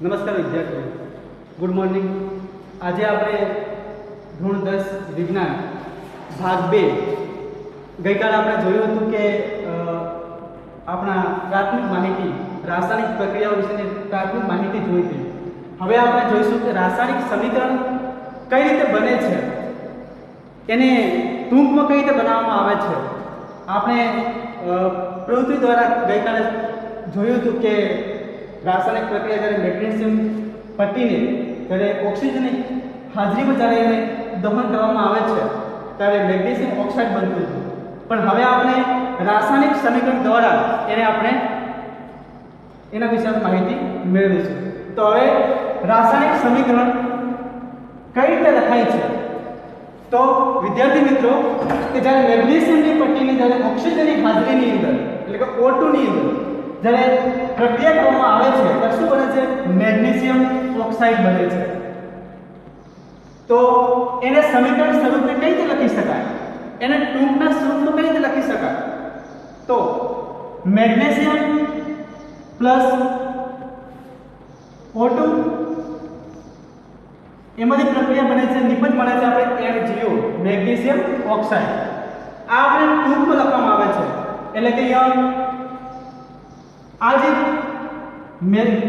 નમસ્કાર વિદ્યાર્થીઓ, good morning. આજે આપણે ધોરણ 10 વિજ્ઞાન ભાગ 2 ગઈકાલે આપણે જોયું હતું કે આપણા પ્રાથમિક માહિતી રાસાયણિક પ્રક્રિયાઓ વિશેની પ્રાથમિક માહિતી જોઈ હતી. હવે આપણે જોઈશું કે રાસાયણિક સમીકરણ કઈ રીતે બને છે, એને ટૂંકમાં કઈ રીતે બનાવવામાં આવે છે. આપણે પ્રવૃત્તિ દ્વારા ગઈકાલે જોયું હતું કે રાસાયણિક પ્રક્રિયા જ્યારે મેગ્નેશિયમ પટ્ટીને જ્યારે ઓક્સિજનની હાજરીમાં જ્યારે એને દહન કરવામાં આવે છે ત્યારે મેગ્નેશિયમ ઓક્સાઇડ બનતું હતું. પણ હવે આપણે રાસાયણિક સમીકરણ દ્વારા એના વિશે માહિતી મેળવીશું. તો હવે રાસાયણિક સમીકરણ કઈ રીતે લખાય છે? તો વિદ્યાર્થી મિત્રો, કે જ્યારે મેગ્નેશિયમની પટ્ટીની જ્યારે ઓક્સિજનની હાજરીની અંદર એટલે કે O2 ની અંદર જ્યારે પ્રક્રિયા કરવામાં આવે છે ત્યારે શું બને છે? મેગ્નેશિયમ ઓક્સાઇડ બને છે. તો એને સમીકરણ સ્વરૂપે કઈ રીતે લખી શકાય? એને ટૂંકના સ્વરૂપમાં કઈ રીતે લખી શકાય? તો મેગ્નેશિયમ પ્લસ O2 એમાંથી પ્રક્રિયા બને છે, નિપજ મળે છે આપણે MgO મેગ્નેશિયમ ઓક્સાઇડ. આ આપણે ટૂંકમાં લખવામાં આવે છે. એટલે કે આ જે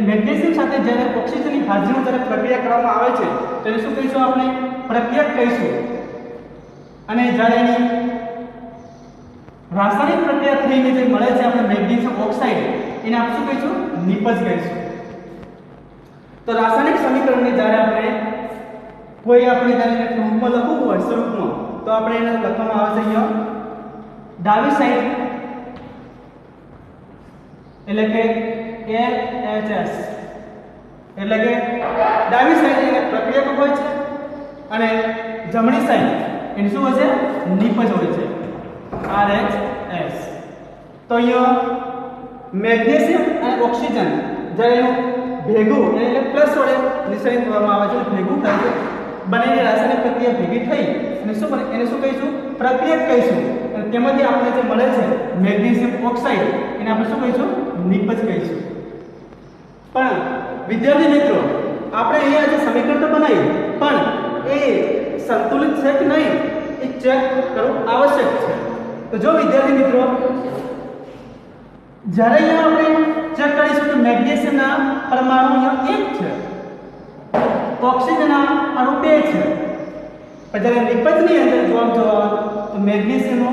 મેગ્નેશિયમ સાથે જ્યારે ઓક્સિજનની હાજરીમાં જ્યારે પ્રક્રિયા કરવામાં આવે છે તેને શું કહીશું? આપણે પ્રક્રિયક કહીશું. અને જ્યારે એની રાસાયણિક પ્રક્રિયા થઈને જે મળે છે આપણે મેગ્નેશિયમ ઓક્સાઇડ, એને આપણે શું કહીશું? નિપજ કહીશું. તો રાસાયણિક સમીકરણને જ્યારે આપણે જ્યારે ટૂંકમાં લખવું હોય સ્વરૂપમાં, તો આપણે એને લખવામાં આવે છે અહીંયા ડાબી સાઈડ એટલે કે LHS એટલે કે ડાબી સાઈડ એને પ્રક્રિયક હોય છે અને જમણી સાઈડ એને શું હોય છે? નિપજ હોય છે, RHS. તો અહીંયા મેગ્નેશિયમ અને ઓક્સિજન જ્યારે એનું ભેગું એટલે પ્લસ વડે નિશાની કરવામાં આવે છે, ભેગું થાય છે, બંનેની રાસાયણિક પ્રક્રિયા ભેગી થઈ અને શું બને? એને શું કહીશું? પ્રક્રિયક કહીશું. અને તેમાંથી આપણે જે મળે છે મેગ્નેશિયમ ઓક્સાઇડ, એને આપણે શું કહીશું? નિપજ કહીશું. પણ વિદ્યાર્થી મિત્રો, આપણે અહીંયા જે સમીકરણ તો બનાવ્યું, પણ એ સંતુલિત છે કે નહીં એ ચેક કરવું આવશ્યક છે. તો જો વિદ્યાર્થી મિત્રો, જ્યારે અહીંયા આપણે ચેક કરીશું કે મેગ્નેશિયમના પરમાણુ અહીંયા 1 છે, ઓક્સિજનના અણુ 2 છે, પણ જ્યારે નિપજની અંદર જોવા તો મેગ્નેશિયમનો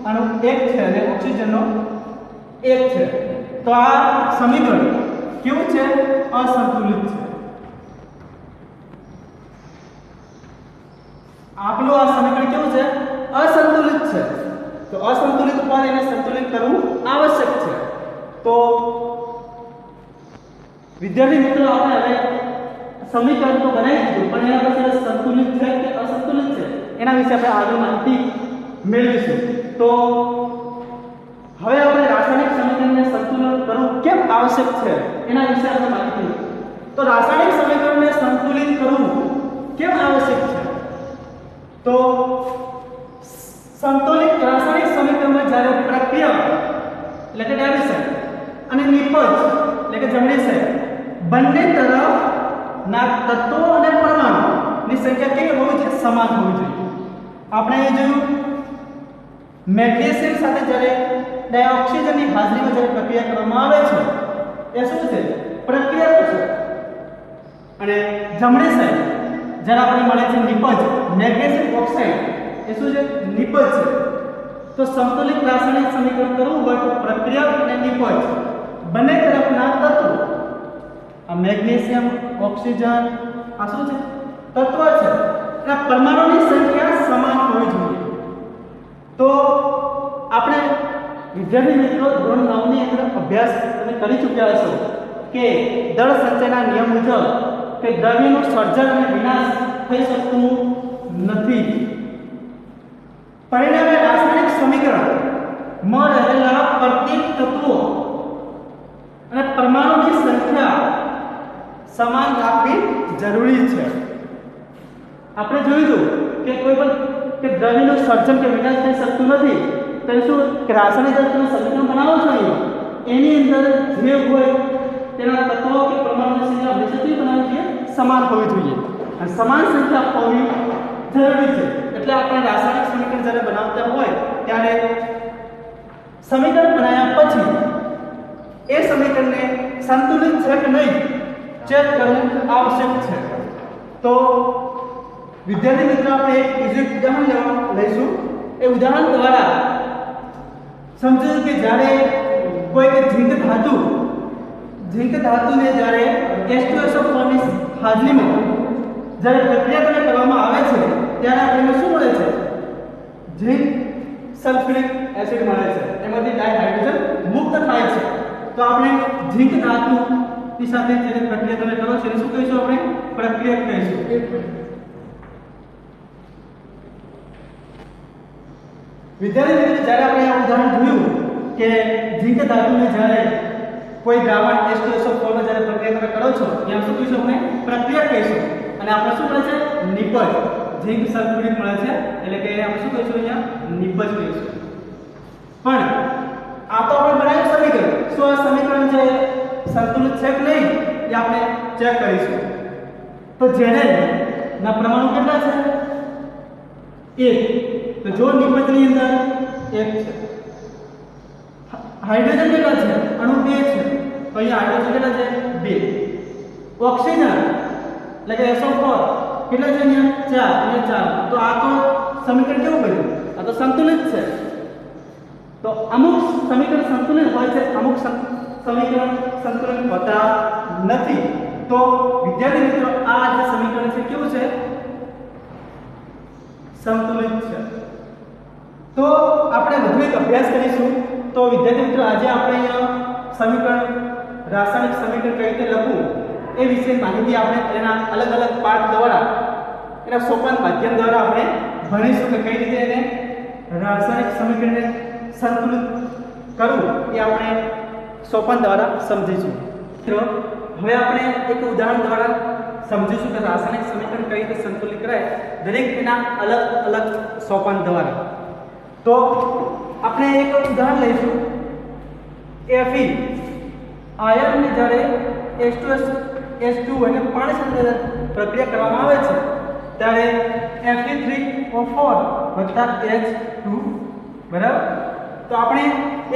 અણુ 1 છે અને ઓક્સિજનનો 1 છે. તો આ સમીકરણ કેવું છે? અસંતુલિત છે. આપણું આ સમીકરણ કેવું છે? અસંતુલિત છે. તો અસંતુલિત પર એને સંતુલિત કરવું આવશ્યક છે. તો વિદ્યાર્થી મિત્રો, આપણે હવે સમીકરણ તો બનાવી દીધું, પણ એના પછી સંતુલિત છે કે અસંતુલિત છે એના વિશે આપણે આગળ માહિતી મેળવીશું. તો હવે આપણે રાસાયણિક સમીકરણને સંતુલિત કરવું કેમ આવશ્યક છે એના વિશે આપણે માહિતી. તો રાસાયણિક સમીકરણને સંતુલિત કરવું કેમ આવશ્યક છે? તો સંતુલિત રાસાયણિક સમીકરણમાં જ્યારે પ્રક્રિયા એટલે કે ડાબી સાઈડ અને નિપજ એટલે કે જમણી સાઈડ બંને તરફના તત્વો અને પરમાણુની સંખ્યા કેવી હોવી જોઈએ? સમાન હોવી જોઈએ. આપણે એ જોયું મેગ્નેશિયમ સાથે જ્યારે ડાયોક્સિજનની હાજરીમાં જ્યારે પ્રક્રિયા કરવામાં આવે છે એ શું છે? પ્રક્રિયક છે. અને જમણી સાઈડ જ્યારે આપણે મળે છે નિપજ મેગ્નેશિયમ ઓક્સાઇડ, એ શું છે? નિપજ છે. તો સંતુલિત રાસાયણિક સમીકરણ કરવું હોય તો પ્રક્રિયક અને નિપજ બંને તરફના તત્વો, આ મેગ્નેશિયમ ઓક્સિજન આ શું છે? તત્વ છે. અને પરમાણુની સંખ્યા સમાન હોવી જોઈએ. તો આપણે વિદ્યાર્થી મિત્રો ધોરણ 9 ની અંદર અભ્યાસ તમે કરી ચૂક્યા હશો કે દળ સંચયના નિયમ મુજબ કે દ્રવ્યનું સર્જન અને વિનાશ થઈ શકતું નથી. પરિણામે રાસાયણિક સમીકરણમાં રહેલા પ્રત્યેક તત્વો અને પરમાણુની સંખ્યા સમાન રાખવી જરૂરી છે. આપણે જોયું કે કોઈ પણ કે દ્રવ્યનું સર્જન કે વિનાશ થઈ શકતું નથી, તો શું કે રાસાયણિક સમીકરણ બનાવો છો એની અંદર જે હોય તેના તત્વો કે પરમાણુની સંખ્યા હંમેશા કેવી બનાવવી જોઈએ? સમાન હોવી જોઈએ. અને સમાન સંખ્યા હોવી જરૂરી છે. એટલે આપણે રાસાયણિક સમીકરણ જ્યારે બનાવતા હોય ત્યારે સમીકરણ બનાવ્યા પછી એ સમીકરણને સંતુલિત છે કે નહીં ચેક કરવું આવશ્યક છે. તો વિદ્યાર્થી મિત્રો આપણે એક બીજું ઉદાહરણ લઈશું. એ ઉદાહરણ દ્વારા સમજો કે જ્યારે કોઈ ઝીંક ધાતુને જ્યારે H2SO4 ની હાજરીમાં જ્યારે પ્રક્રિયા કરવામાં આવે છે ત્યારે આપણને શું મળે છે? ઝીંક સલ્ફ્યુરિક એસિડ મળે છે. એમાંથી ડાયહાઇડ્રોજન મુક્ત થાય છે. તો આપણે ઝીંક ધાતુની સાથે જે પ્રક્રિયા તમે કરો છો એને શું કહીશું? આપણે પ્રક્રિયા કહીશું. વિદ્યાર્થી મિત્રો જ્યારે આપણે આ ઉદાહરણ જોયું કે ઝીંક ધાતુને જ્યારે કોઈ દ્રાવણ H2SO4 માં જ્યારે પ્રક્રિયા કરો છો ત્યાં શું કહીશું? આપણે પ્રક્રિયા કહીશું. અને આપણે શું મળે છે? નિપજ. ઝીંક સલ્ફ્યુરિક મળે છે એટલે કે આપણે શું કહીશું? અહીંયા નિપજ કહીશું. પણ આ તો આપણે બનાવ્યું સમીકરણ. શું આ સમીકરણ જે સંતુલિત છે કે નહીં એ આપણે ચેક કરીશું. તો જેને ના પરમાણુ કેટલા છે? 1. તો જો નિપજની અંદર 1 છે. હાઇડ્રોજન કેટલા છે? અણુ 2 છે. તો અહીંયા હાઇડ્રોજન કેટલા છે? 2. ઓક્સિજન એટલે કે SO4 કેટલા છે? અહીંયા 4. અહીંયા 4. તો આ તો સમીકરણ કેવું બન્યું? આ તો સંતુલિત છે. તો અમુક સમીકરણ સંતુલિત હોય છે, અમુક સમીકરણ સંતુલિત હોતા નથી. તો વિદ્યાર્થી મિત્રો આ જે સમીકરણ છે કેવું છે? સંતુલિત છે. તો આપણે વધુ એક અભ્યાસ કરીશું. તો વિદ્યાર્થી મિત્રો આજે આપણે સમીકરણ રાસાયણિક સમીકરણ કઈ રીતે લખવું એ વિશે માહિતી આપણે એના અલગ અલગ પાઠ દ્વારા એના સોપાન માધ્યમ દ્વારા આપણે ભણીશું કે કઈ રીતે એને રાસાયણિક સમીકરણને સંતુલિત કરવું એ આપણે સોપાન દ્વારા સમજીશું. મિત્રો હવે આપણે એક ઉદાહરણ દ્વારા સમજીશું કે રાસાયણિક સમીકરણ કઈ રીતે સંતુલિત કરાય દરેક એના અલગ અલગ સોપાન દ્વારા. તો આપણે એક ઉદાહરણ લઈશું. Fe આયર્નને જ્યારે H2 અને પાણી સાથે પ્રક્રિયા કરવામાં આવે છે ત્યારે Fe3O4 H2 બરાબર. તો આપણે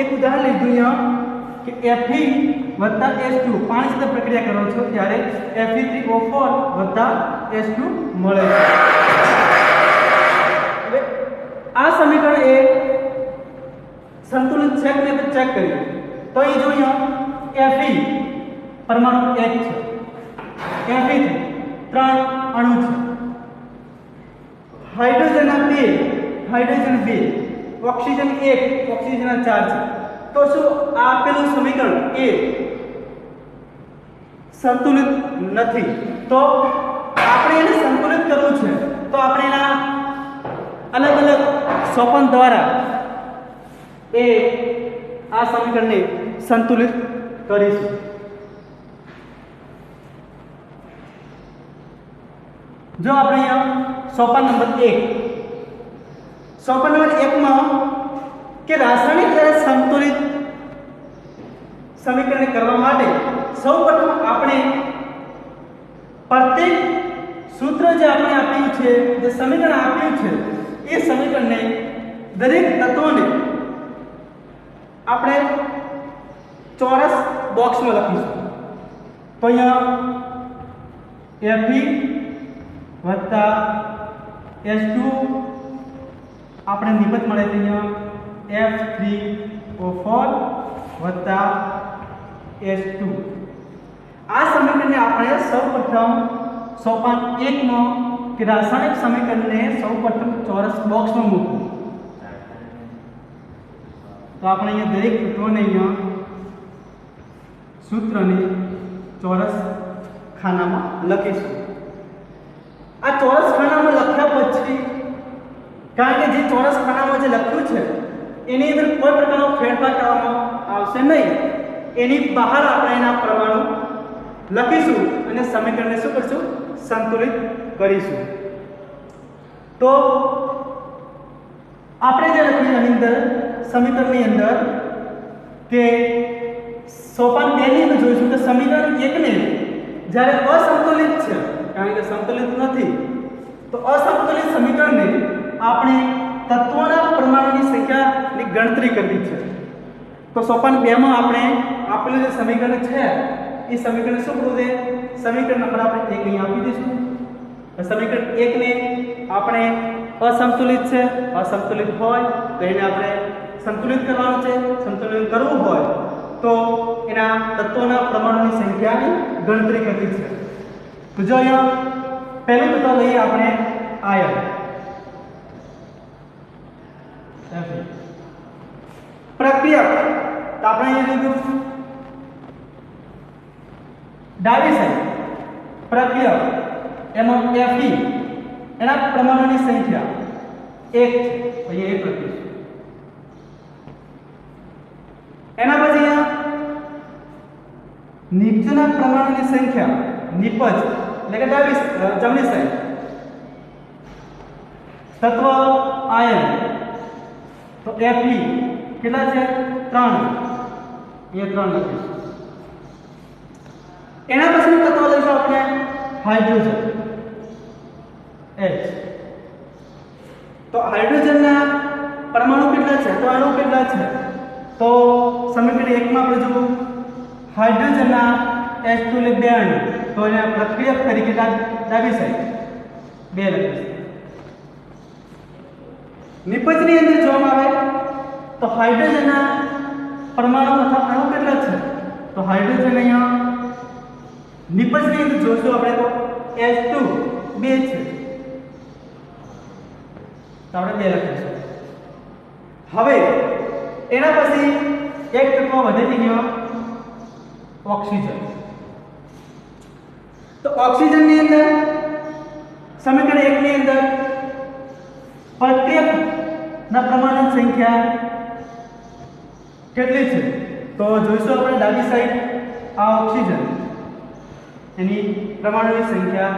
એક ઉદાહરણ લીધું અહીંયા કે Fe H2 પાણી સાથે પ્રક્રિયા કરો છો ત્યારે Fe3O4 H2 મળે છે. હવે આ સમીકરણ એ સંતુલિત છે કે નહીં ચેક કરીએ. તો અહીં જો અહીંયા Fe પરમાણુ 1 છે, Fe3 3 અણુ છે, હાઇડ્રોજન 2, ઓક્સિજન 1, ઓક્સિજન 4 છે. તો શું આ આપેલું સમીકરણ એ સંતુલિત નથી? તો આપણે એને સંતુલિત કરવું છે તો આપણે એના અલગ અલગ સોપાન દ્વારા એ આ સમીકરણને સંતુલિત કરીશું. જો આપણે અહીંયા સોપાન નંબર 1 માં કે રાસાયણિક જ્યારે સંતુલિત સમીકરણ કરવા માટે સૌપ્રથમ આપણે પ્રત્યેક સૂત્ર જે આપણે આપ્યું છે, જે સમીકરણ આપ્યું છે એ સમીકરણને દરેક તત્વોને આપણે ચોરસ બોક્સમાં લખીશું. તો અહીંયા Fe વત્તા H2 આપણે નિપજ મળે છે અહીંયા F3O4 વત્તા H2. આ સમીકરણને આપણે સૌપ્રથમ સોપાન 1 માં કે રાસાયણિક સમીકરણને સૌપ્રથમ ચોરસ બોક્સમાં મૂકવું. તો આપણે અહીંયા દરેક તત્વોને અહીંયા સૂત્રને ચોરસ ખાનામાં લખીશું. આ ચોરસ ખાનામાં લખ્યા પછી કારણ કે જે ચોરસ ખાનામાં જે લખ્યું છે એની અંદર કોઈ પ્રકારનો ફેરફાર કરવામાં આવશે નહીં. એની બહાર આપણે એના પરમાણુ લખીશું અને સમીકરણને શું કરશું? સંતુલિત કરીશું. તો આપણે જે લખ્યું એની અંદર સમીકરણની અંદર કે સોપાન 2 ની અંદર જોઈશું કે સમીકરણ 1 ને જ્યારે અસંતુલિત છે, કારણ કે સંતુલિત નથી, તો અસંતુલિત સમીકરણને આપણે તત્વોના પરમાણુની સંખ્યાની ગણતરી કરવી છે. તો સોપાન 2 માં આપણે આપેલું જે સમીકરણ છે એ સમીકરણ શું કરવું છે? સમીકરણ નંબર આપણે 1 અહીં આપી દઈશું. સમીકરણ 1 ને આપણે અસંતુલિત છે, અસંતુલિત હોય તો એને આપણે સંતુલિત કરવાનું છે. સંતુલિત કરવું હોય તો એના તત્વોના પરમાણુની સંખ્યાની ગણતરી કરવી છે. તો જો અહીંયા પહેલું તત્વ લઈએ આપણે આયન. પ્રક્રિયક તો આપણે અહીંયા લીધું ડાબી સાઈડ પ્રક્રિયક એમાં Fe એના પરમાણુની સંખ્યા 1 છે. અહીંયા 1 લખીશું. એના પછી અહીંયા નિપજના પરમાણુની સંખ્યા નિપજ એટલે કે જમણી સાઈડ તત્વ આયન તો Fe કેટલા છે? 3. અહીંયા 3 લખીશું. એના પછીનું તત્વ લઈશું આપણે હાઇડ્રોજન H. તો હાઇડ્રોજનના પરમાણુ કેટલા છે? તો અણુ કેટલા છે? તો સમીકરણ 1 માં આપણે જો હાઇડ્રોજનના H2 લે 2 અણુ, તો એને પ્રક્રિયક તરીકે ડાબી સાઈડ 2 લખીશું. નિપજની અંદર જોવામાં આવે તો હાઇડ્રોજનના પરમાણુ અથવા અણુ કેટલા છે? તો હાઇડ્રોજન અહીંયા નિપજની અંદર જોશું આપણે તો H2 2 છે, તો આપણે 2 લખીશું. હવે એના પછી એક તત્વ વધે થઈ ગયો ઓક્સિજન. તો ઓક્સિજનની અંદર સમીકરણ 1 ની અંદર પ્રક્રિયકના પ્રમાણની સંખ્યા કેટલી છે? તો જોઈશું આપણે ડાબી સાઈડ આ ઓક્સિજન એની પરમાણુની સંખ્યા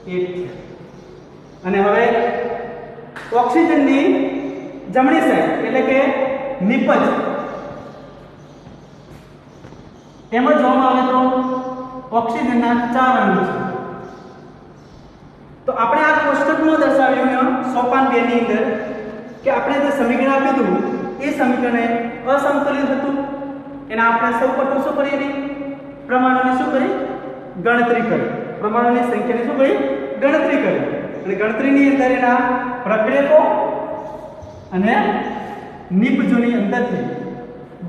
1 છે. અને હવે ઓક્સિજનની જમણી સાઈડ એટલે કે નિપજ એમાં જોવામાં આવે તો ઓક્સિજનના 4 અણુ છે. તો આપણે આ કોષ્ટકમાં દર્શાવ્યું સોપાન 2 ની અંદર કે આપણે જે સમીકરણ આપ્યું હતું એ સમીકરણને અસંતુલિત હતું. એના આપણે સૌપ્રથમ શું કરીએ? પરમાણુની શું કરી? ગણતરી કરી. પરમાણુની સંખ્યાની શું કરી? ગણતરી કરી. અને ગણતરીની અંદર એના પ્રક્રિયકો અને નિપજોની અંદરથી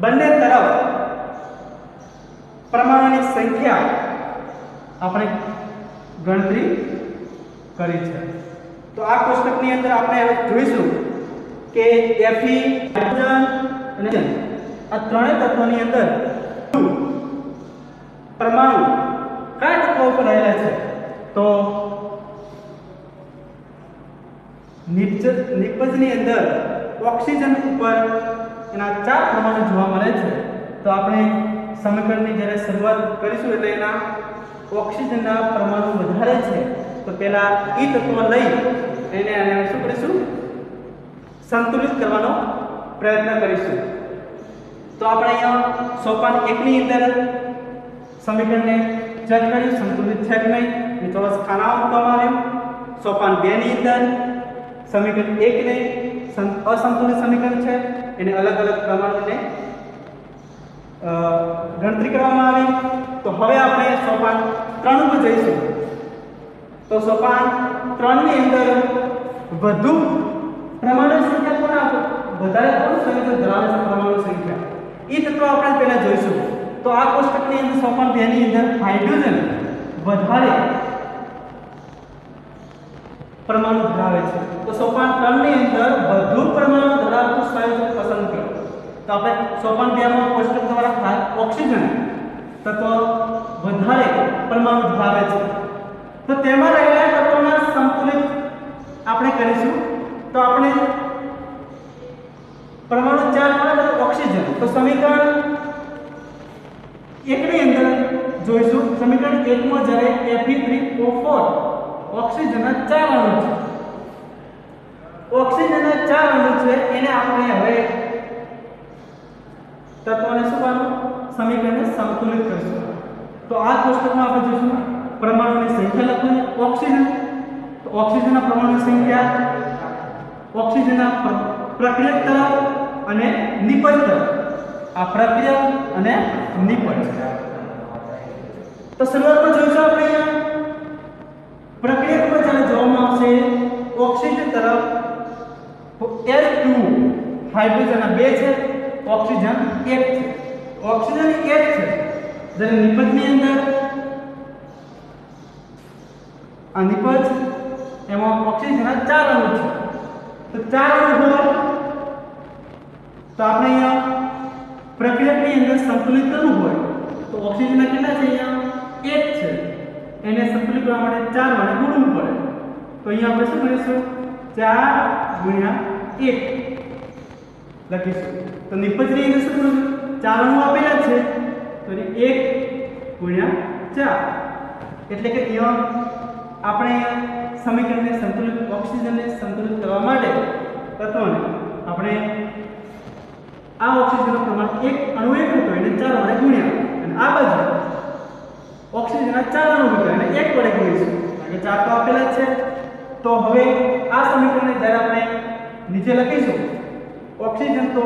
બંને તરફ પરમાણુની સંખ્યા આપણે ગણતરી કરી છે. તો આ કોષ્ટકની અંદર આપણે હવે જોઈશું કે Fe હાઇડ્રોજન અને આ ત્રણેય તત્વોની અંદર પરમાણુ કયા તત્વો ઉપર રહેલા છે? તો નિપજની અંદર ઓક્સિજન ઉપર એના 4 પરમાણુ જોવા મળે છે. તો આપણે સમીકરણની જ્યારે શરૂઆત કરીશું એટલે એના ઓક્સિજનના પરમાણુ વધારે છે તો પહેલા એ તત્વ લઈ એને શું કરીશું? સંતુલિત કરવાનો પ્રયત્ન કરીશું. તો આપણે અહીંયા સોપાન 1 ની અંદર સમીકરણને ચેક કર્યું સંતુલિત છે કે નહીં એ ચોરસ ખાનાઓ મૂકવામાં આવ્યું. સોપાન 2 ની અંદર સમીકરણ 1 ને અસંતુલિત સમીકરણ છે એને અલગ અલગ પ્રમાણને ગણતરી કરવામાં આવી. તો હવે આપણે સોપાન 3 પર જઈશું. તો સોપાન 3 ની અંદર વધુ પરમાણુ સંખ્યા કોણ આપો? વધારે કોણ સંયોજન ધરાવે છે પરમાણુ સંખ્યા? એ તત્વ આપણે પહેલા જોઈશું. તો આ કોષ્ટકની અંદર સોપાન 2 ની અંદર હાઇડ્રોજન વધારે પરમાણુ ધરાવે છે. તો સોપાન 3 ની અંદર વધુ પરમાણુ ધરાવતું સંયોજન પસંદ કરો. તો આપણે સોપાન 2 માં કોષ્ટક દ્વારા ઓક્સિજન તત્વ વધારે પરમાણુ ધરાવે છે તો તેમાં રહેલા તત્વોના સંતુલિત આપણે કરીશું. તો આપણે પરમાણુ 4 મળે તો ઓક્સિજન. તો સમીકરણ 1 ની અંદર જોઈશું સમીકરણ 1 માં જ્યારે Fe3O4 ઓક્સિજનના 4 અણુ છે. ઓક્સિજનના 4 અણુ છે એને આપણે હવે તત્વોને શું કરવાનું સમીકરણને સંતુલિત કરીશું તો આ કોષ્ટકમાં આપણે જોઈશું પરમાણુની સંખ્યા લખવાની ઓક્સિજન તો ઓક્સિજનના પરમાણુની સંખ્યા ઓક્સિજનના પ્રક્રિયક તરફ અને નિપજ તરફ આ પ્રક્રિયક અને નિપજ તો શરૂઆતમાં જોઈશું આપણે અહીંયા પ્રક્રિયક પર જ્યારે જોવામાં આવશે ઓક્સિજન તરફ H2 હાઇડ્રોજન 2 છે ઓક્સિજન 1 છે ઓક્સિજન 1 છે જ્યારે નિપજની અંદર આ નિપજ એમાં ઓક્સિજનના 4 અણુ છે તો 4 અણુ હોય તો આપણે અહીંયા પ્રક્રિયકની અંદર સંતુલિત કરવું હોય તો ઓક્સિજનના કેટલા છે અહીંયા 1 છે એને સંતુલિત કરવા માટે 4 વડે ગુણવું પડે તો અહીંયા આપણે શું કરીશું 4 * 1 લખીશું તો નિપજની અંદર શું કરું 4 અણુ આપેલા છે તો 1 * 4 એટલે કે અહીંયા આપણે સમીકરણને સંતુલિત ઓક્સિજનને સંતુલિત કરવા માટે તત્વોને આપણે આ ઓક્સિજનનું પ્રમાણ 1 અણુ 1 હતો એને 4 વડે ગુણ્યા અને આ બાજુ ઓક્સિજનના 4 અણુ હતો એને 1 વડે ગુણીશું કારણ કે 4 તો આપેલા છે તો હવે આ સમીકરણને જ્યારે આપણે નીચે લખીશું ઓક્સિજન તો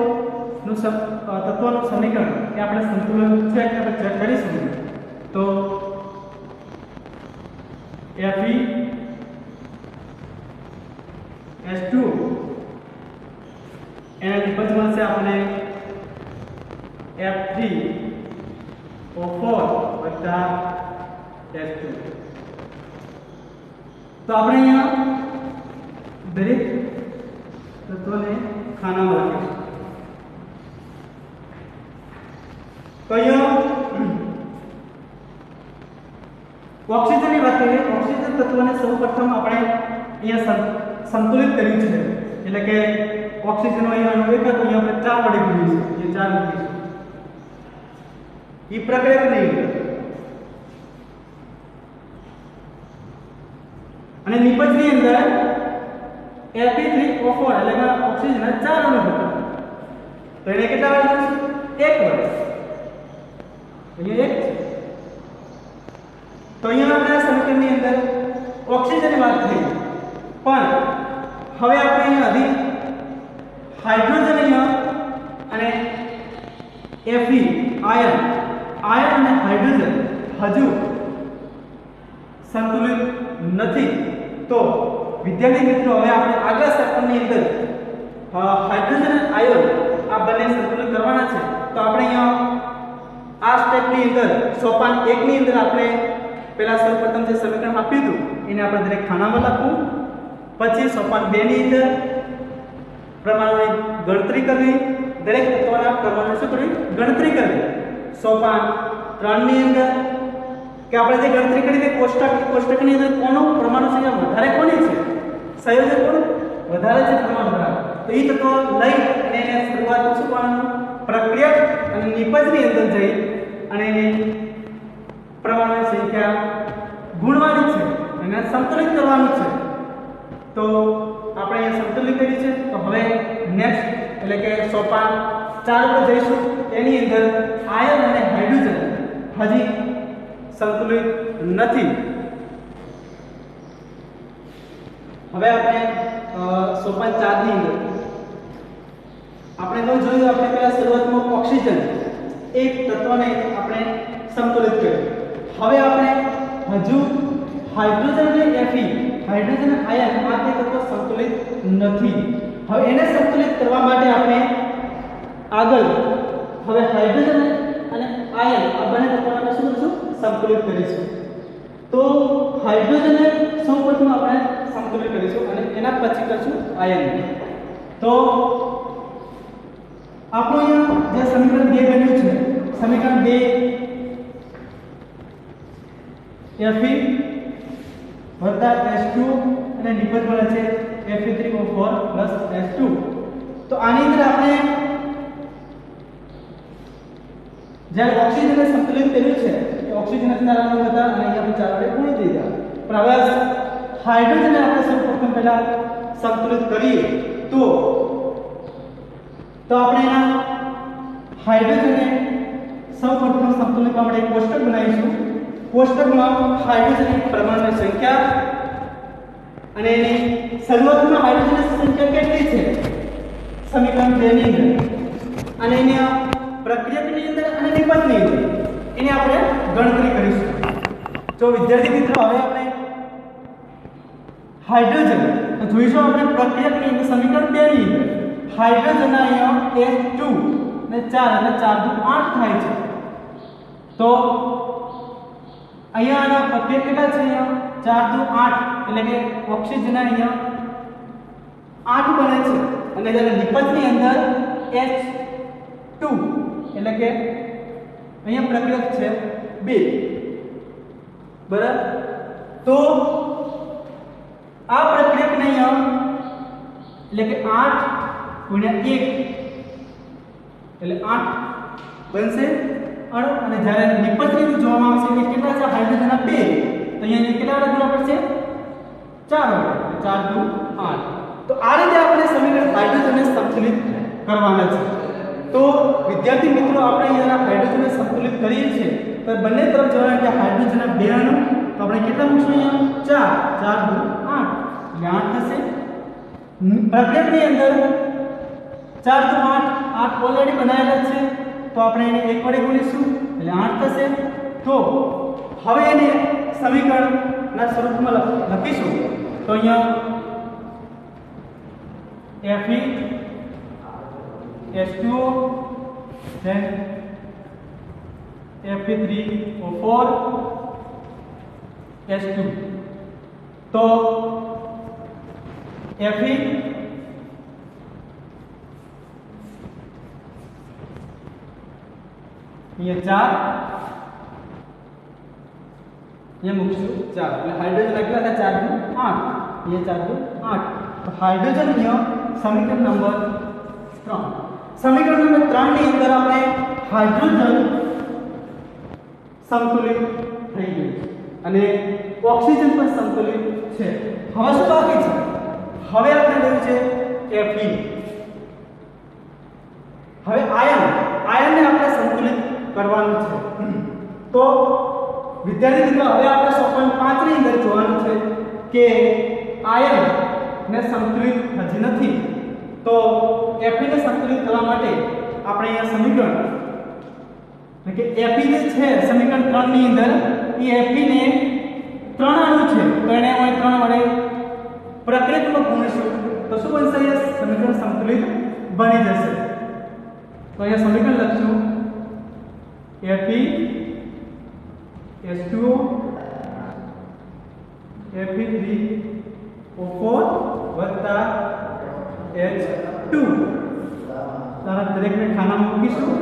નું તત્વનું સમીકરણ કે આપણે સંતુલન છે કે આપણે ચેક કરીશું તો Fe H2 એના નિપજ મળશે આપણે F3O4 H2 તો આપણે અહીંયા દરેક તત્વને ખાનામાં લખીશું તો અહીંયા ઓક્સિજનની વાત કરીએ ઓક્સિજન તત્વને સૌપ્રથમ આપણે અહીંયા સંતુલિત કર્યું છે એટલે કે ઓક્સિજન અહીંયા અણુ એક હતો અહીંયા આપણે 4 વડે ગુણીશું એ 4 મૂકીશું એ પ્રક્રિયક નહીં અને નિપજની અંદર Fe3O4 એટલે કે ઓક્સિજનના 4 અણુ હતા તો એને કેટલા વડે ગુણીશું 1 વડે અહીંયા 1 છે તો અહીંયા આપણે સમીકરણની અંદર ઓક્સિજનની વાત થઈ પણ હવે આપણે અહીંયા હજી હાઇડ્રોજન અહીંયા અને Fe આયન અને હાઇડ્રોજન હજુ સંતુલિત નથી તો વિદ્યાર્થી મિત્રો હવે આપણે આગલા સેક્શનની અંદર હાઇડ્રોજન અને આયન આ બંને સંતુલિત કરવાના છે તો આપણે અહીંયા આ સ્ટેપની અંદર સોપાન 1 ની અંદર આપણે પહેલા સૌપ્રથમ જે સમીકરણ આપ્યું હતું એને આપણે દરેક ખાનામાં લખવું પછી સોપાન 2 ની અંદર પરમાણુની ગણતરી કરવી દરેક તત્વના પરમાણુ શું કરવી ગણતરી કરવી સોપાન 3 ની અંદર કે આપણે જે ગણતરી કરી તે કોષ્ટકની અંદર કોનું પરમાણુ સંખ્યા વધારે કોની છે સંયોજક કોણ વધારે છે પરમાણુ ધરાવે તો એ તત્વ લઈ અને એને શરૂઆતમાં શું કરવાનું પ્રક્રિયક અને નિપજની અંદર જઈ અને એને પરમાણુની સંખ્યા ગુણવાની છે અને સંતુલિત કરવાની છે તો આપણે અહીંયા સંતુલિત કરી છે તો હવે નેક્સ્ટ એટલે કે સોપાન 4 પર જઈશું એની અંદર આયન અને હાઇડ્રોજન હજી સંતુલિત નથી હવે આપણે સોપાન 4 ની અંદર આપણે તો જોયું આપણે પહેલા શરૂઆતમાં ઓક્સિજન એક તત્વને આપણે સંતુલિત કર્યું હવે આપણે હજુ હાઇડ્રોજન અને Fe હાઇડ્રોજન આયન આ બે તત્વો સંતુલિત નથી હવે એને સંતુલિત કરવા માટે આપણે આગળ હવે હાઇડ્રોજન અને આયન આ બંને તત્વોને શું કરીશું સંતુલિત કરીશું તો હાઇડ્રોજનને સૌપ્રથમ આપણે સંતુલિત કરીશું અને એના પછી કરીશું આયન તો આપણું જે સમીકરણ 2 બન્યું છે સમીકરણ 2 Fe H2 અને નિપજ મળે છે Fe3O4 H2 તો આની અંદર આપણે જ્યારે ઓક્સિજનને સંતુલિત કર્યું છે કે ઓક્સિજન અણુ હતા અને અહીંયા આપણે 4 વડે ગુણી દીધા પણ હવે હાઇડ્રોજનને આપણે સૌપ્રથમ પહેલા સંતુલિત કરીએ તો આપણે એના હાઇડ્રોજનને સૌપ્રથમ સંતુલિત કરવા માટે એક કોષ્ટક બનાવીશું. કોષ્ટકમાં હાઇડ્રોજનની પરમાણુની સંખ્યા અને એની શરૂઆતમાં હાઇડ્રોજનની સંખ્યા કેટલી છે સમીકરણ 2 ની અંદર, અને એની પ્રક્રિયકની અંદર અને નિપજની અંદર એની આપણે ગણતરી કરીશું. જો વિદ્યાર્થી મિત્રો હવે આપણે હાઇડ્રોજન તો જોઈશું આપણે પ્રક્રિયકની અંદર સમીકરણ 2 ની અંદર હાઇડ્રોજન અહીંયા H2 ને 4 એટલે 4 દુ 8 થાય છે. તો અહીંયા આના પ્રક્રિયક કેટલા છે? અહીંયા 4 દુ 8 એટલે કે ઓક્સિજન અહીંયા 8 બને છે, અને જ્યારે નિપજની અંદર H2 એટલે કે અહીંયા પ્રક્રિયક છે 2 બરાબર. તો આ પ્રક્રિયકને અહીંયા એટલે કે 8 ગુણ્યા 1 એટલે 8 બનશે અણુ, અને જ્યારે નિપજની જોવામાં આવશે કે કેટલા છે હાઇડ્રોજનના 2, તો અહીંયા કેટલા વડે ગુણવા પડશે? 4 વડે, 4 દુ 8. તો આ રીતે આપણે સમીકરણ હાઇડ્રોજનને સંતુલિત કરવાના છે. તો વિદ્યાર્થી મિત્રો આપણે અહીંયા હાઇડ્રોજનને સંતુલિત કરીએ છીએ તો બંને તરફ જોવાના કે હાઇડ્રોજનના 2 અણુ, તો આપણે કેટલા મૂકશું? અહીંયા 4 દુ 8 એટલે 8 થશે. પ્રક્રિયકની અંદર 4 દુ 8 ઓલરેડી બનાવેલા છે, તો આપણે એને 1 વડે ગુણીશું એટલે 8 થશે. તો હવે એને સમીકરણના સ્વરૂપમાં લખીશું. તો અહીંયા Fe H2O then Fe3O4 H2. તો Fe અહીંયા 4 અહીંયા મૂકશું 4 એટલે હાઇડ્રોજન કેટલા થાય? 4 દુ 8 અહીંયા 4 દુ 8. તો હાઇડ્રોજન અહીંયા સમીકરણ નંબર 3. સમીકરણ નંબર 3 ની અંદર આપણે હાઇડ્રોજન સંતુલિત થઈ ગયું અને ઓક્સિજન પણ સંતુલિત છે. હવે શું બાકી છે? હવે આપણે જોયું છે Fe. હવે આયનને આપણે સંતુલિત કરવાનું છે. તો વિદ્યાર્થી મિત્રો હવે આપણે સોપાન 5 ની અંદર જોવાનું છે કે આયન ને સંતુલિત હજી નથી. તો Fe ને સંતુલિત કરવા માટે આપણે અહીંયા સમીકરણ એટલે કે Fe જે છે સમીકરણ 3 ની અંદર એ Fe ને 3 અણુ છે, તો એને આપણે 3 વડે પ્રક્રિયકમાં ગુણીશું તો શું બનશે? એ સમીકરણ સંતુલિત બની જશે. તો અહીંયા સમીકરણ લખશું Fe H2O Fe3O4 વત્તા H2. તારા દરેકને ખાનામાં મૂકીશું.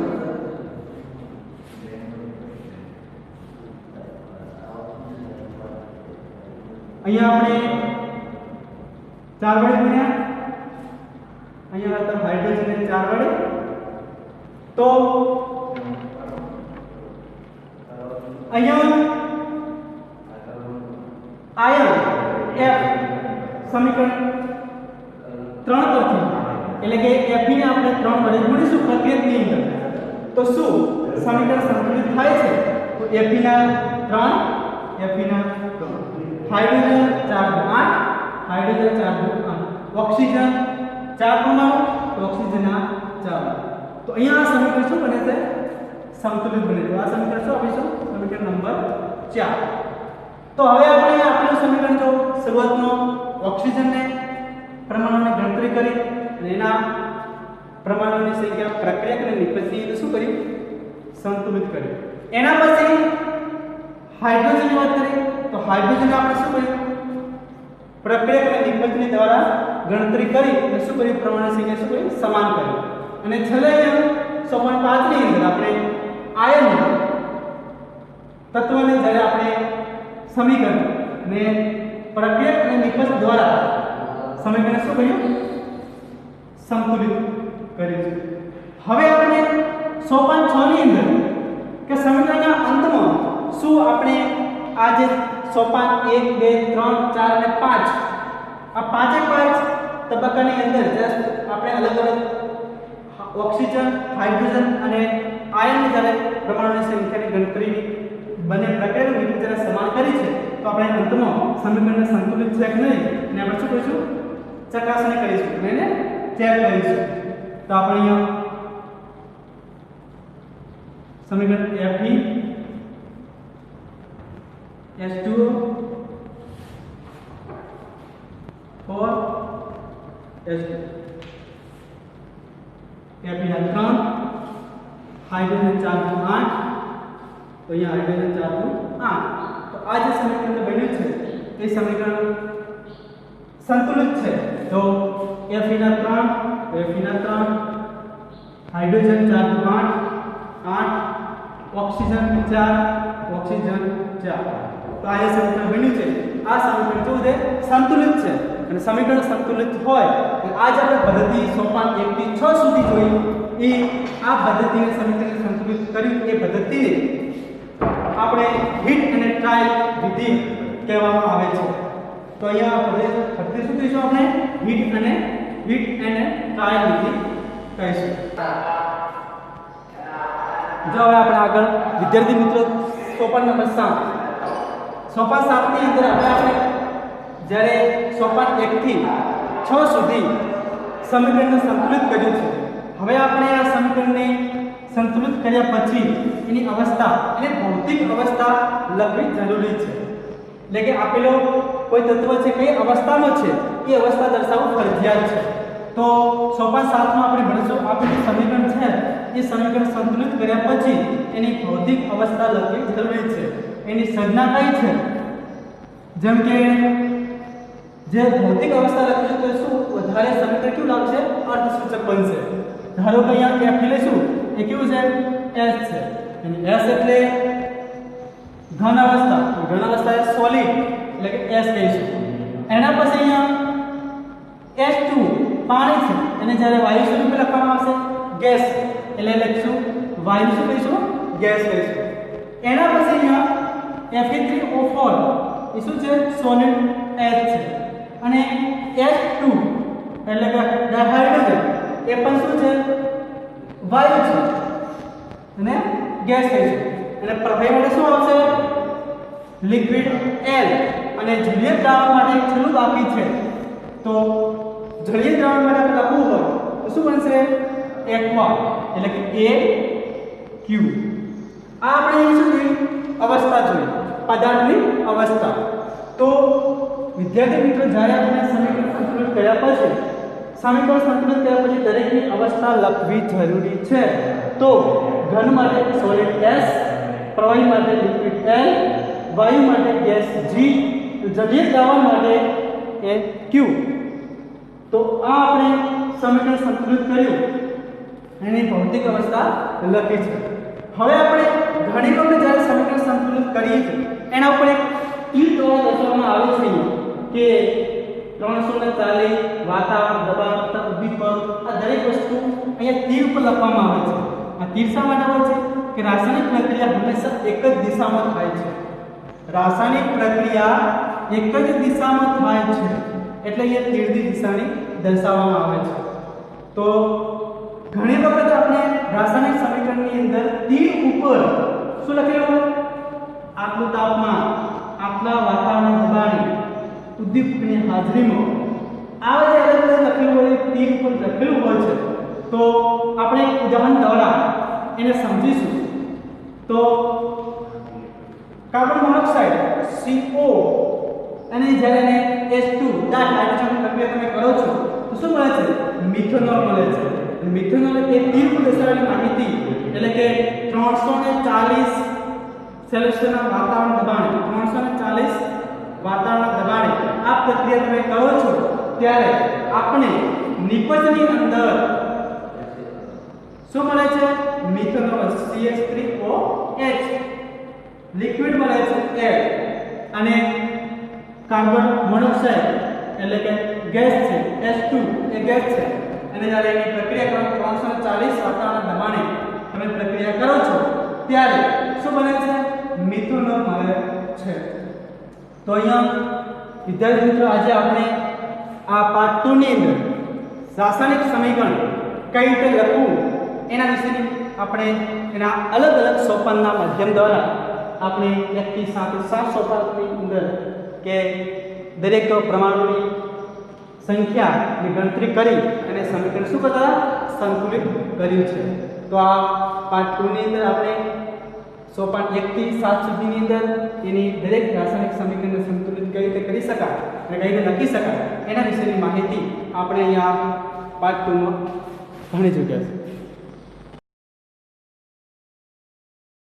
અહીંયા આપણે 4 વડે ગુણ્યા, અહીંયા હતા હાઇડ્રોજનને 4 વડે, તો અહીંયા આયન F સમીકરણ 3 પરથી એટલે કે Fe ને આપણે 3 વડે ગુણીશું પ્રક્રિયકની અંદર, તો શું સમીકરણ સંતુલિત થાય છે? તો Fe ના 3 Fe ના 3 હાઇડ્રોજન 4 દુ 8 હાઇડ્રોજન 4 દુ 8 ઓક્સિજન 4 પરમાણુ તો ઓક્સિજનના 4. તો અહીંયા આ સમીકરણ શું બને છે? સંતુલિત બને છે. આ સમીકરણ શું આપીશું? સમીકરણ નંબર 4. તો હવે આપણે આપેલું સમીકરણ જો શરૂઆતમાં ઓક્સિજનને પરમાણુની ગણતરી કરી અને એના પરમાણુની સંખ્યા પ્રક્રિયક અને નિપજની શું કર્યું? સંતુલિત કર્યું. એના પછી હાઇડ્રોજનની વાત કરી તો હાઇડ્રોજન આપણે શું કર્યું? પ્રક્રિયક અને નિપજની દ્વારા ગણતરી કરી અને શું કર્યું? પરમાણુ સંખ્યા શું કર્યું? સમાન કર્યું. અને છેલ્લે 105 ની અંદર આપણે આયન તત્વને જ્યારે આપણે સમીકરણ ને પ્રક્રિયક અને નિપજ દ્વારા સમીકરણ શું કર્યું? સંતુલિત કર્યું છે. હવે આપણે સોપાન 6 ની અંદર કે સમીકરણના અંતમાં શું આપણે આ જે સોપાન 1 2 3 4 અને 5 આ પાંચે પાંચ તબક્કાની અંદર જસ્ટ આપણે અલગ અલગ ઓક્સિજન, હાઇડ્રોજન અને આયનની જ્યારે પરમાણુની સંખ્યાની ગણતરી બંને પ્રક્રિયાનું વિકલ્પ જ્યારે સમાન કરી છે તો આપણે અંતમાં સમીકરણને સંતુલિત છે કે નહીં અને આપણે શું કરીશું? ચકાસણી કરીશું અને ચેક કરીશું. તો આપણે અહીંયા સમીકરણ Fe H2O 4 H2 Fe ના 3 હાઇડ્રોજન 4 નું 8 તો અહીંયા હાઇડ્રોજન 4 નું 8 તો આ જે સમીકરણ બન્યું છે એ સમીકરણ સંતુલિત છે. તો Fe ના 3 હાઇડ્રોજન 4 નું 8 ઓક્સિજન 4 ઓક્સિજન 4 તો આ જે સમીકરણ બન્યું છે આ સમીકરણ કેવું છે? સંતુલિત છે. અને સમીકરણ સંતુલિત હોય તો આ જે આપણે પદ્ધતિ સોપાન 1 થી 6 સુધી જોઈ એ આ પદ્ધતિને સમીકરણ સંતુલિત કર્યું એ પદ્ધતિને આપણે હીટ અને ટ્રાયલ વિધિ કહેવામાં આવે છે. તો અહીંયા પદ્ધતિ શું કહીશું? આપણે હીટ અને ટ્રાયલ વિધિ કહીશું. જો હવે આપણે આગળ વિદ્યાર્થી મિત્રો સોપાન નંબર 7 સોપાન 7 ની અંદર આપણે જ્યારે સોપાન 1 થી 6 સુધી સમીકરણને સંતુલિત કર્યું છે. હવે આપણે આ સમીકરણને સંતુલિત કર્યા પછી એની અવસ્થા અને ભૌતિક અવસ્થા લખવી જરૂરી છે. એટલે કે આપેલો કોઈ તત્વ છે કઈ અવસ્થામાં છે એ અવસ્થા દર્શાવવું ફરજિયાત છે. તો સોપાન 7 માં આપણે ભણીશું આપેલું સમીકરણ છે એ સમીકરણ સંતુલિત કર્યા પછી એની ભૌતિક અવસ્થા લખવી જરૂરી છે. એની સંજ્ઞા કઈ છે? જેમ કે જે ભૌતિક અવસ્થા લખીશું તો શું વધારે સમીકરણ કેવું લાગશે? અર્થસૂચક બનશે. ધારો કે અહીંયા F લઈશું એ કેવું છે? S છે. અને S એટલે ઘન અવસ્થા. ઘન અવસ્થા એ સોલિડ એટલે કે S કહીશું. એના પછી અહીંયા H2 પાણી છે અને જ્યારે વાયુ સ્વરૂપે લખવામાં આવશે ગેસ એટલે લખીશું વાયુ શું કહીશું? ગેસ કહીશું. એના પછી અહીંયા Fe3O4 એ શું છે? સોલિડ H છે. અને H2 એટલે કે ડાયહાઇડ્રોજન એ પણ શું છે? વાયુ છે અને ગેસ કહીશું. અને પ્રવાહી માટે શું આવશે? Liquid L. અને જલીય દ્રાવણ માટે છેલ્લું બાકી છે તો જલીય દ્રાવણ માટે આપણે લખવું હોય તો શું બનશે? એક્વા એટલે કે AQ. આ આપણે શું જોઈ? અવસ્થા જોઈ, પદાર્થની અવસ્થા. તો વિદ્યાર્થી મિત્રો જ્યારે આપણે સમીકરણ સંતુલિત કર્યા પછી દરેકની અવસ્થા લખવી જરૂરી છે. તો ઘન માટે સોલિડ S, પ્રવાહી માટે લિક્વિડ L, વાયુ માટે ગેસ G, જલીય દ્રાવણ માટે Q. તો આ આપણે સમીકરણ સંતુલિત કર્યું એની ભૌતિક અવસ્થા લખી છે. હવે આપણે ઘણી વખત જ્યારે સમીકરણ સંતુલિત કરીએ છીએ એના ઉપર એક તીર દ્વારા દર્શાવવામાં આવે છે કે 340 વાતાવરણ, દબાણ, ઉદ્દીપક આ દરેક વસ્તુ અહીંયા તીર ઉપર લખવામાં આવે છે. આ તીર શા માટે હોય છે? કે રાસાયણિક પ્રક્રિયા હંમેશા એક જ દિશામાં થાય છે. રાસાયણિક પ્રક્રિયા એક જ દિશામાં થાય છે એટલે અહીંયા તીરની નિશાની દર્શાવવામાં આવે છે. તો ઘણી વખત આપણે રાસાયણિક સમીકરણની અંદર તીર ઉપર શું લખેલું હોય? આટલું તાપમાન, આટલા વાતાવરણ દબાણે, ઉદ્દીપકની હાજરીમાં આવા જે અલગ અલગ લખેલું હોય તીર ઉપર લખેલું હોય છે. તો આપણે એક ઉદાહરણ દ્વારા એને સમજીશું. તો કાર્બન મોનોક્સાઇડ CO અને જ્યારે એને H2 ડાયહાઇડ્રોજન પ્રક્રિયા તમે કરો છો તો શું મળે છે? મિથેનોલ મળે છે. મિથેનોલ એ તીર પર દર્શાવેલી માહિતી એટલે કે 340 સેલ્સિયસના વાતાવરણ દબાણે 340 વાતાવરણ દબાણે આ પ્રક્રિયા તમે કરો છો ત્યારે આપણે નિપજની અંદર શું મળે છે? મિથેનોલ CH3OH, લિક્વિડ મળે છે L, અને કાર્બન મોનોક્સાઇડ એટલે કે ગેસ છે H2 એ ગેસ છે. અને જ્યારે એની પ્રક્રિયા કરો 340 વાતાવરણ દબાણે તમે પ્રક્રિયા કરો છો ત્યારે શું બને છે? મિથેનોલ મળે છે. તો અહીંયા વિદ્યાર્થી મિત્રો આજે આપણે આ પાર્ટ 2 ની અંદર રાસાયણિક સમીકરણ કઈ રીતે લખવું એના વિશેની આપણે એના અલગ અલગ સોપાનના માધ્યમ દ્વારા આપણે 1 થી 7 સોપાનની અંદર કે દરેક પ્રમાણોની સંખ્યાની ગણતરી કરી અને સમીકરણ શું કરતા સંતુલિત કર્યું છે. તો આ પાર્ટ 2 ની અંદર આપણે સોપાન 1 થી 7 સુધીની અંદર એની દરેક રાસાયણિક સમીકરણને સંતુલિત કઈ રીતે કરી શકાય અને કઈ રીતે લખી શકાય એના વિશેની માહિતી આપણે અહીંયા પાર્ટ 2 માં ભણી ચૂક્યા છીએ.